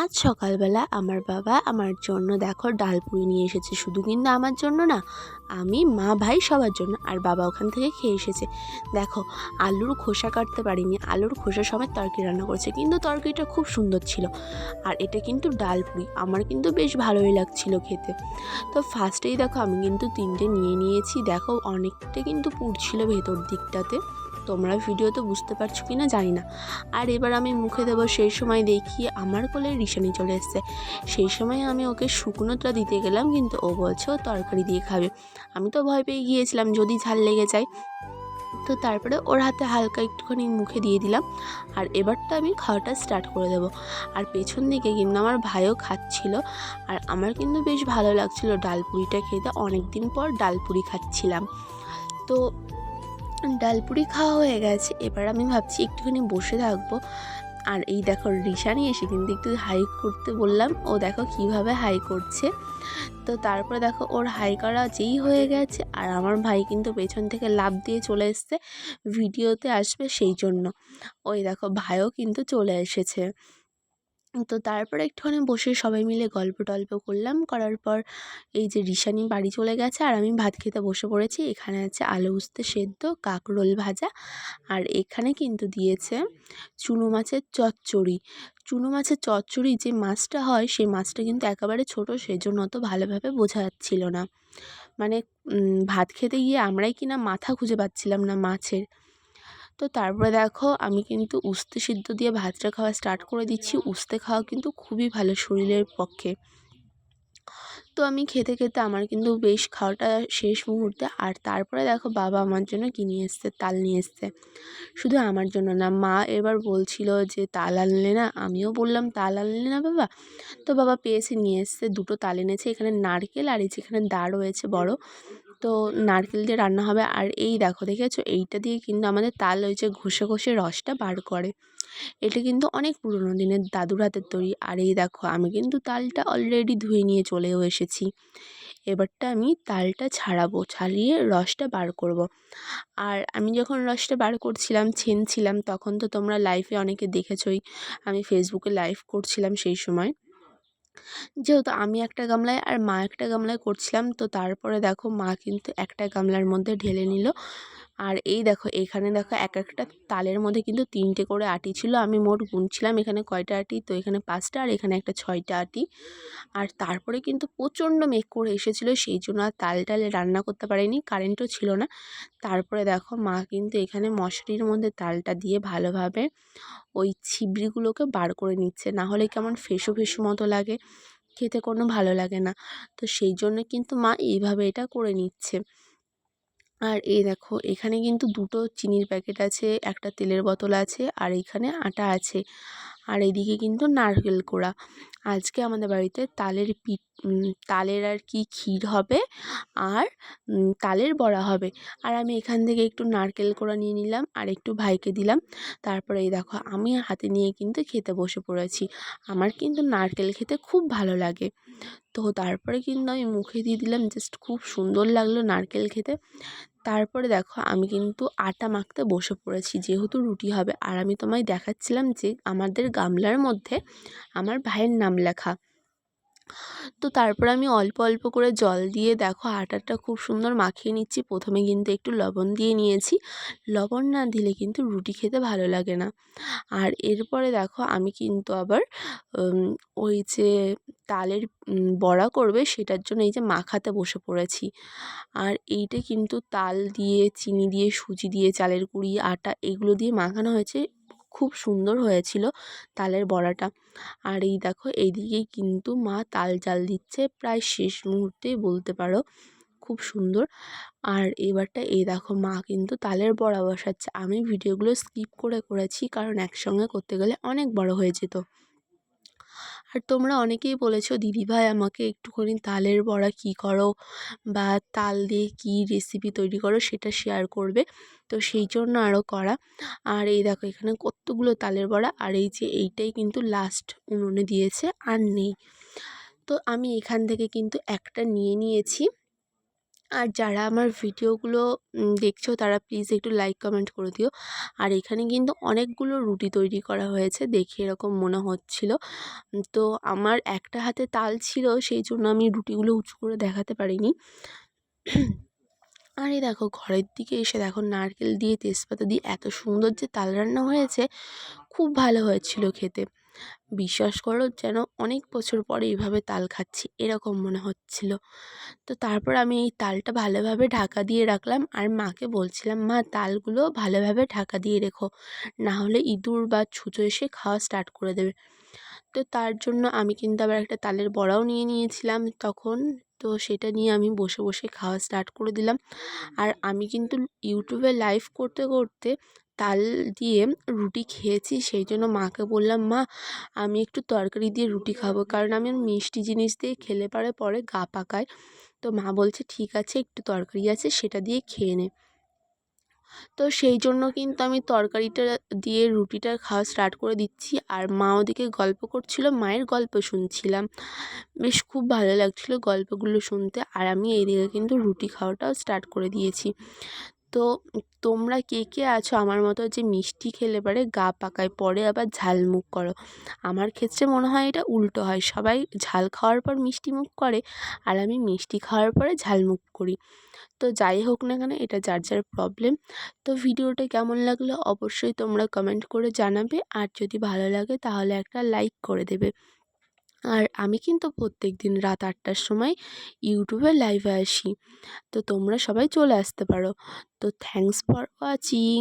আজ সকালবেলা আমার বাবা আমার জন্য দেখো ডাল পুরি নিয়ে এসেছে। শুধু কিন্তু আমার জন্য না, আমি, মা, ভাই সবার জন্য। আর বাবা ওখান থেকে খেয়ে এসেছে। দেখো, আলুর খোসা কাটতে পারিনি, আলুর খোসা সমেত তরকারি রান্না করেছে, কিন্তু তরকারিটা খুব সুন্দর ছিল। আর এটা কিন্তু ডাল পুরি, আমার কিন্তু বেশ ভালোই লাগছিল খেতে। তো ফার্স্টেই দেখো আমি কিন্তু 3টে নিয়ে নিয়েছি। দেখো অনেকটা কিন্তু পুড়ছিল ভেতর দিকটাতে, তোমরা ভিডিওতে বুঝতে পারছো কি না জানি না। আর এবার আমি মুখে দেবো, সেই সময় দেখি আমার কোলে রিশানি চলে এসছে। সেই সময় আমি ওকে শুকনোটা দিতে গেলাম, কিন্তু ও বলছে ও তরকারি দিয়ে খাবে। আমি তো ভয় পেয়ে গিয়েছিলাম যদি ঝাল লেগে যায়। তো তারপরে ওর হাতে হালকা একটুখানি মুখে দিয়ে দিলাম। আর এবারটা আমি খাওয়াটা স্টার্ট করে দেবো। আর পেছন দিকে কিন্তু আমার ভাইও খাচ্ছিল। আর আমার কিন্তু বেশ ভালো লাগছিল ডাল পুরিটা খেতে, অনেক দিন পর ডাল পুরি খাচ্ছিলাম। তো ডাল পুরি খাওয়া হয়ে গেছে, এবার আমি ভাবছি একটুখানি বসে থাকবো। আর এই দেখো রিশানি এসে কিন্তু একটু হাই করতে বললাম, ও দেখো কিভাবে হাই করছে। তো তারপরে দেখো ওর হাই করা যেই হয়ে গেছে, আর আমার ভাই কিন্তু পেছন থেকে লাফ দিয়ে চলে এসছে, ভিডিওতে আসবে সেই জন্য। ওই দেখো ভাইও কিন্তু চলে এসেছে। তো তারপরে একটুখানি বসে সবাই মিলে গল্প টল্প করলাম, করার পর এই যে রিশানি বাড়ি চলে গেছে আর আমি ভাত খেতে বসে পড়েছি। এখানে আছে আলু উস্তে সেদ্ধ, কাঁকরোল ভাজা, আর এখানে কিন্তু দিয়েছে চুনো মাছের চচ্চড়ি। চুনো মাছের চচ্চড়ি যে মাছটা হয়, সেই মাছটা কিন্তু একেবারে ছোটো, সেজন্য অত ভালোভাবে বোঝা যাচ্ছিল না। মানে ভাত খেতে গিয়ে আমরাই কিনা মাথা খুঁজে পাচ্ছিলাম না মাছের। তো তারপরে দেখো আমি কিন্তু উস্তে সিদ্ধ দিয়ে ভাতটা খাওয়া স্টার্ট করে দিচ্ছি। উস্তে খাওয়া কিন্তু খুবই ভালো শরীরের পক্ষে। তো আমি খেতে খেতে আমার কিন্তু বেশ খাওয়াটা শেষ মুহূর্তে। আর তারপরে দেখো বাবা আমার জন্য কি নিয়ে এসছে, তাল নিয়ে এসছে। শুধু আমার জন্য না, মা এবার বলছিল যে তাল আনলে না, আমিও বললাম তাল আনলে না বাবা। তো বাবা পেয়েছে, নিয়ে এসছে, 2টো তাল এনেছে। এখানে নারকেল আর এই যেখানে দা রয়েছে বড়, তো নারকেল দিয়ে রান্না হবে। আর এই দেখো, দেখেছো, এইটা দিয়ে কিন্তু আমাদের তাল ওই যে ঘষে ঘষে রসটা বার করে। এটা কিন্তু অনেক পুরোনো দিনের দাদুর হাতের তৈরি। আর এই দেখো আমি কিন্তু তালটা অলরেডি ধুয়ে নিয়ে চলেও এসেছি। এবারটা আমি তালটা ছাড়াবো, ছাড়িয়ে রসটা বার করব। আর আমি যখন রসটা বার করছিলাম, ছেনছিলাম, তখন তো তোমরা লাইভে অনেকে দেখেছোই, আমি ফেসবুকে লাইভ করছিলাম সেই সময়। যেহেতু আমি একটা গামলায় আর মা একটা গামলায় করছিলাম, তো তারপরে দেখো মা কিন্তু একটা গামলার মধ্যে ঢেলে নিল। আর এই দেখো এখানে দেখো এক একটা তালের মধ্যে কিন্তু 3টে করে আটি ছিল। আমি মোট গুনছিলাম এখানে কয়টা আটি, তো এখানে 5টা আর এখানে একটা 6টা আটি। আর তারপরে কিন্তু প্রচণ্ড মেঘ করে এসেছিলো, সেই জন্য আর তাল টালে রান্না করতে পারিনি, কারেন্টও ছিল না। তারপরে দেখো মা কিন্তু এখানে মশারির মধ্যে তালটা দিয়ে ভালোভাবে ওই ছিবড়িগুলোকে বার করে নিচ্ছে, না হলে কেমন ফেসো ফেসো মতো লাগে, খেতে কোনো ভালো লাগে না। তো সেই জন্য কিন্তু মা এইভাবে এটা করে নিচ্ছে। আর এই দেখো এখানে কিন্তু 2টো চিনির প্যাকেট আছে, একটা তেলের বোতল আছে, আর এইখানে আটা আছে। আর এদিকে কিন্তু নারকেল কোড়া। আজকে আমাদের বাড়িতে তালের তালের আর কি ক্ষীর হবে, আর তালের বড়া হবে। আর আমি এখান থেকে একটু নারকেল কোড়া নিয়ে নিলাম আর একটু ভাইকে দিলাম। তারপরে এই দেখো আমি হাতে নিয়ে কিন্তু খেতে বসে পড়েছি। আমার কিন্তু নারকেল খেতে খুব ভালো লাগে। তো তারপরে কিন্তু আমি মুখে দিয়ে দিলাম, জাস্ট খুব সুন্দর লাগলো নারকেল খেতে। তারপরে দেখো আমি কিন্তু আটা মাখতে বসে পড়েছি, যেহেতু রুটি হবে। আর আমি তোমায় দেখাচ্ছিলাম যে আমাদের গামলার মধ্যে আমার ভাইয়ের নাম লেখা। তো তারপর আমি অল্প অল্প করে জল দিয়ে দেখো আটাটা খুব সুন্দর মাখিয়ে নিচ্ছি। প্রথমে কিন্তু একটু লবণ দিয়ে নিয়েছি, লবণ না দিলে কিন্তু রুটি খেতে ভালো লাগে না। আর এরপরে দেখো আমি কিন্তু আবার ওই যে তালের বড়া করবে, সেটার জন্য এই যে মাখাতে বসে পড়েছি। আর এইটা কিন্তু তাল দিয়ে, চিনি দিয়ে, সুজি দিয়ে, চালের গুঁড়ি, আটা এগুলো দিয়ে মাখানো হয়েছে। খুব সুন্দর হয়েছিল তালের বড়াটা। আর এই দেখো এইদিকেই কিন্তু মা তাল জাল দিচ্ছে, প্রায় শেষ মুহূর্তেই বলতে পারো, খুব সুন্দর। আর এবারটা এই দেখো মা কিন্তু তালের বড়া বসাচ্ছে। আমি ভিডিওগুলো স্কিপ করে করেছি, কারণ একসঙ্গে করতে গেলে অনেক বড় হয়ে যেত। আর তোমরা অনেকেই বলেছো দিদিভাই আমাকে একটুখানি তালের বড়া কী করো, বা তাল দিয়ে কী রেসিপি তৈরি করো সেটা শেয়ার করবে, তো সেই জন্য আরও করা। আর এই দেখো এখানে কতগুলো তালের বড়া, আর এই যে এইটাই কিন্তু লাস্ট উনুনে দিয়েছে, আর নেই। তো আমি এখান থেকে কিন্তু একটা নিয়ে নিয়েছি। আর যারা আমার ভিডিওগুলো দেখছো তারা প্লিজ একটু লাইক কমেন্ট করে দিও। আর এখানে কিন্তু অনেকগুলো রুটি তৈরি করা হয়েছে, দেখে এরকম মনে হচ্ছিল। তো আমার একটা হাতে তাল ছিল, সেই জন্য আমি রুটিগুলো উঁচু করে দেখাতে পারিনি। আর এই দেখো ঘরের দিকে এসে দেখো নারকেল দিয়ে তেজপাতা দিয়ে এত সুন্দর যে তাল রান্না হয়েছে, খুব ভালো হয়েছিল খেতে। বিশ্বাস করো যেন অনেক বছর পরে এইভাবে তাল খাচ্ছি এরকম মনে হচ্ছিল। তো তারপর আমি এই তালটা ভালোভাবে ঢাকা দিয়ে রাখলাম, আর মাকে বলছিলাম, মা তালগুলো ভালোভাবে ঢাকা দিয়ে রেখো, না হলে ইঁদুর বা ছুঁচো এসে খাওয়া স্টার্ট করে দেবে। তো তার জন্য আমি কিন্তু আবার একটা তালের বড়াও নিয়ে নিয়েছিলাম তখন। তো সেটা নিয়ে আমি বসে বসে খাওয়া স্টার্ট করে দিলাম। আর আমি কিন্তু ইউটিউবে লাইভ করতে করতে তাল দিয়ে রুটি খেয়েছি, সেই জন্য মাকে বললাম, মা আমি একটু তরকারি দিয়ে রুটি খাবো, কারণ আমি মিষ্টি জিনিস দিয়ে খেলে পরে গা পাকায়। তো মা বলছে ঠিক আছে, একটু তরকারি আছে সেটা দিয়ে খেয়ে নে। তো সেই জন্য কিন্তু আমি তরকারিটা দিয়ে রুটিটা খাওয়া স্টার্ট করে দিচ্ছি, আর মা ওদিকে গল্প করছিল, মায়ের গল্প শুনছিলাম। বেশ খুব ভালো লাগছিল গল্পগুলো শুনতে, আর আমি এইদিকে কিন্তু রুটি খাওয়াটাও স্টার্ট করে দিয়েছি। তো তোমরা কে কে আছো আমার মতো যে মিষ্টি খেলে পরে গা পাকায়, পরে আবার ঝাল মুখ করো? আমার ক্ষেত্রে মনে হয় এটা উল্টো হয়, সবাই ঝাল খাওয়ার পর মিষ্টি মুখ করে, আর আমি মিষ্টি খাওয়ার পরে ঝাল মুখ করি। তো যাই হোক না কেন, এটা যার যার প্রবলেম। তো ভিডিওটা কেমন লাগলো অবশ্যই তোমরা কমেন্ট করে জানাবে, আর যদি ভালো লাগে তাহলে একটা লাইক করে দেবে। আর আমি কিন্তু প্রত্যেকদিন রাত ৮টার সময় ইউটিউবে লাইভে আসি, তো তোমরা সবাই চলে আসতে পারো। তো থ্যাঙ্কস ফর ওয়াচিং।